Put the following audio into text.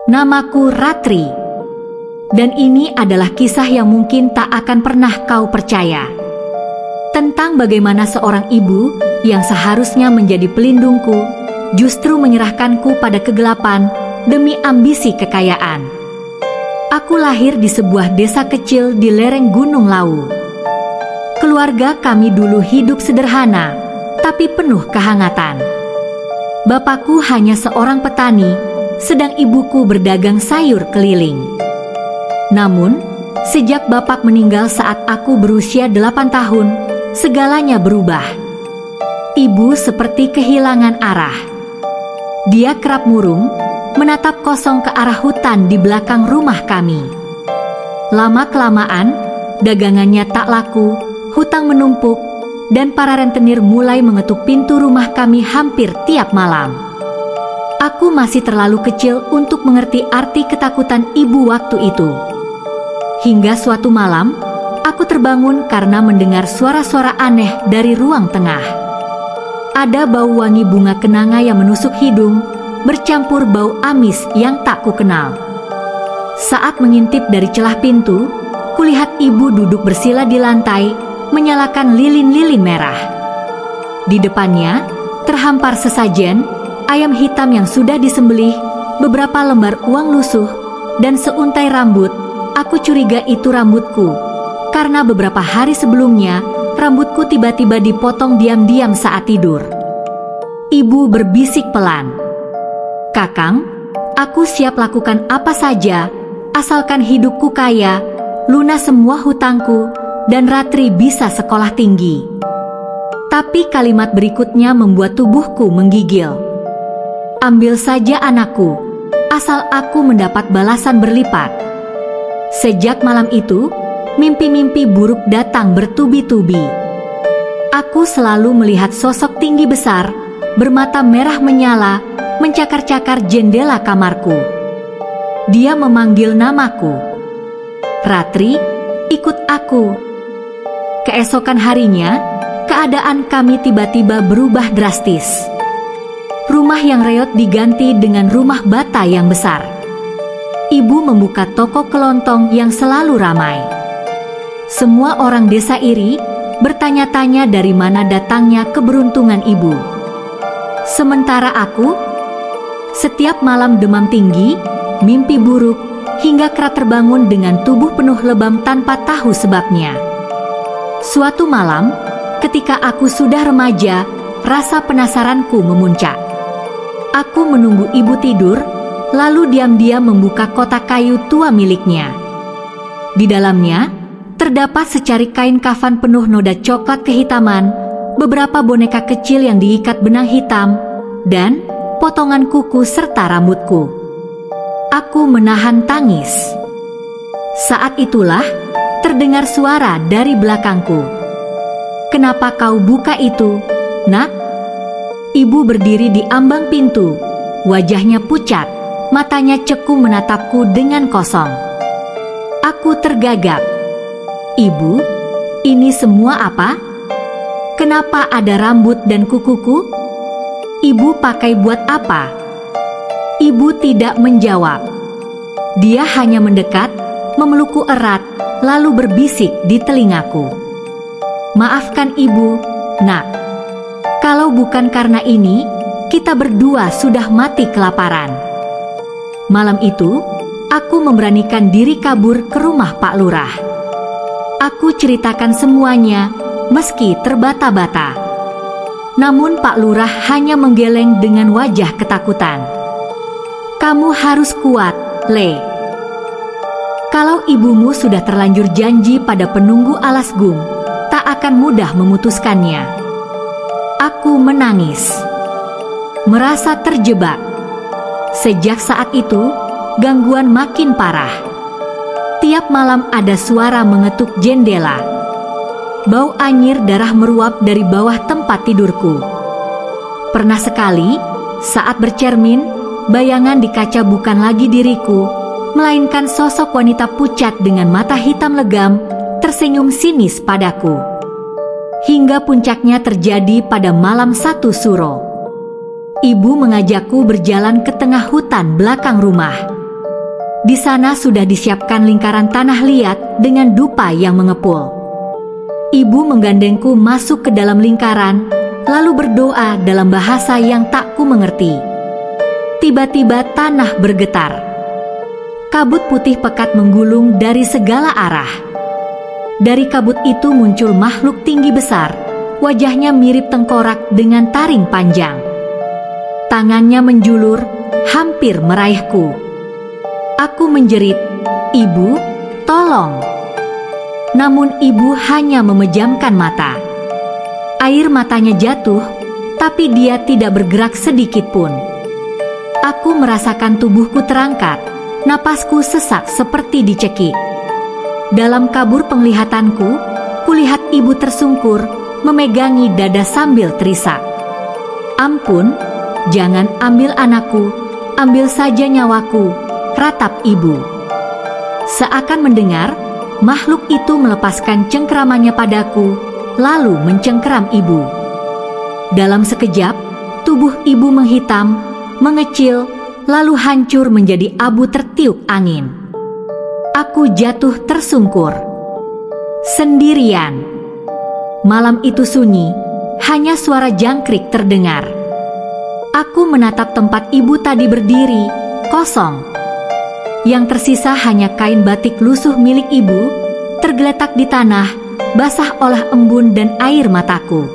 Namaku Ratri, dan ini adalah kisah yang mungkin tak akan pernah kau percaya. Tentang bagaimana seorang ibu yang seharusnya menjadi pelindungku, justru menyerahkanku pada kegelapan demi ambisi kekayaan. Aku lahir di sebuah desa kecil di lereng Gunung Lawu. Keluarga kami dulu hidup sederhana, tapi penuh kehangatan. Bapakku hanya seorang petani, sedang ibuku berdagang sayur keliling. Namun, sejak bapak meninggal saat aku berusia 8 tahun, segalanya berubah. Ibu seperti kehilangan arah. Dia kerap murung, menatap kosong ke arah hutan di belakang rumah kami. Lama-kelamaan, dagangannya tak laku, hutang menumpuk, dan para rentenir mulai mengetuk pintu rumah kami hampir tiap malam. Aku masih terlalu kecil untuk mengerti arti ketakutan ibu waktu itu. Hingga suatu malam, aku terbangun karena mendengar suara-suara aneh dari ruang tengah. Ada bau wangi bunga kenanga yang menusuk hidung, bercampur bau amis yang tak kukenal. Saat mengintip dari celah pintu, kulihat ibu duduk bersila di lantai, menyalakan lilin-lilin merah. Di depannya, terhampar sesajen, ayam hitam yang sudah disembelih, beberapa lembar uang lusuh, dan seuntai rambut. Aku curiga itu rambutku, karena beberapa hari sebelumnya, rambutku tiba-tiba dipotong diam-diam saat tidur. Ibu berbisik pelan, "Kakang, aku siap lakukan apa saja, asalkan hidupku kaya, lunas semua hutangku, dan Ratri bisa sekolah tinggi." Tapi kalimat berikutnya membuat tubuhku menggigil. "Ambil saja anakku, asal aku mendapat balasan berlipat." Sejak malam itu, mimpi-mimpi buruk datang bertubi-tubi. Aku selalu melihat sosok tinggi besar, bermata merah menyala, mencakar-cakar jendela kamarku. Dia memanggil namaku, "Ratri, ikut aku." Keesokan harinya, keadaan kami tiba-tiba berubah drastis. Rumah yang reot diganti dengan rumah bata yang besar. Ibu membuka toko kelontong yang selalu ramai. Semua orang desa iri, bertanya-tanya dari mana datangnya keberuntungan ibu. Sementara aku, setiap malam demam tinggi, mimpi buruk, hingga kerap terbangun dengan tubuh penuh lebam tanpa tahu sebabnya. Suatu malam, ketika aku sudah remaja, rasa penasaranku memuncak. Aku menunggu ibu tidur, lalu diam-diam membuka kotak kayu tua miliknya. Di dalamnya, terdapat secarik kain kafan penuh noda coklat kehitaman, beberapa boneka kecil yang diikat benang hitam, dan potongan kuku serta rambutku. Aku menahan tangis. Saat itulah, terdengar suara dari belakangku. "Kenapa kau buka itu, Nak?" Ibu berdiri di ambang pintu, wajahnya pucat, matanya cekung menatapku dengan kosong. Aku tergagap. "Ibu, ini semua apa? Kenapa ada rambut dan kukuku? Ibu pakai buat apa?" Ibu tidak menjawab. Dia hanya mendekat, memelukku erat, lalu berbisik di telingaku, "Maafkan ibu, Nak. Kalau bukan karena ini, kita berdua sudah mati kelaparan." Malam itu, aku memberanikan diri kabur ke rumah Pak Lurah. Aku ceritakan semuanya, meski terbata-bata. Namun Pak Lurah hanya menggeleng dengan wajah ketakutan. "Kamu harus kuat, Le. Kalau ibumu sudah terlanjur janji pada penunggu alas gung, tak akan mudah memutuskannya." Aku menangis, merasa terjebak. Sejak saat itu, gangguan makin parah. Tiap malam ada suara mengetuk jendela. Bau anyir darah meruap dari bawah tempat tidurku. Pernah sekali, saat bercermin, bayangan di kaca bukan lagi diriku, melainkan sosok wanita pucat dengan mata hitam legam, tersenyum sinis padaku. Hingga puncaknya terjadi pada malam satu suro. Ibu mengajakku berjalan ke tengah hutan belakang rumah. Di sana sudah disiapkan lingkaran tanah liat dengan dupa yang mengepul. Ibu menggandengku masuk ke dalam lingkaran, lalu berdoa dalam bahasa yang tak ku mengerti. Tiba-tiba tanah bergetar. Kabut putih pekat menggulung dari segala arah. Dari kabut itu muncul makhluk tinggi besar, wajahnya mirip tengkorak dengan taring panjang. Tangannya menjulur, hampir meraihku. Aku menjerit, "Ibu, tolong!" Namun ibu hanya memejamkan mata. Air matanya jatuh, tapi dia tidak bergerak sedikit pun. Aku merasakan tubuhku terangkat, napasku sesak seperti dicekik. Dalam kabur penglihatanku, kulihat ibu tersungkur, memegangi dada sambil terisak. "Ampun, jangan ambil anakku, ambil saja nyawaku," ratap ibu. Seakan mendengar, makhluk itu melepaskan cengkeramannya padaku, lalu mencengkeram ibu. Dalam sekejap, tubuh ibu menghitam, mengecil, lalu hancur menjadi abu tertiup angin. Aku jatuh tersungkur. Sendirian. Malam itu sunyi, hanya suara jangkrik terdengar. Aku menatap tempat ibu tadi berdiri, kosong. Yang tersisa hanya kain batik lusuh milik ibu, tergeletak di tanah, basah oleh embun dan air mataku.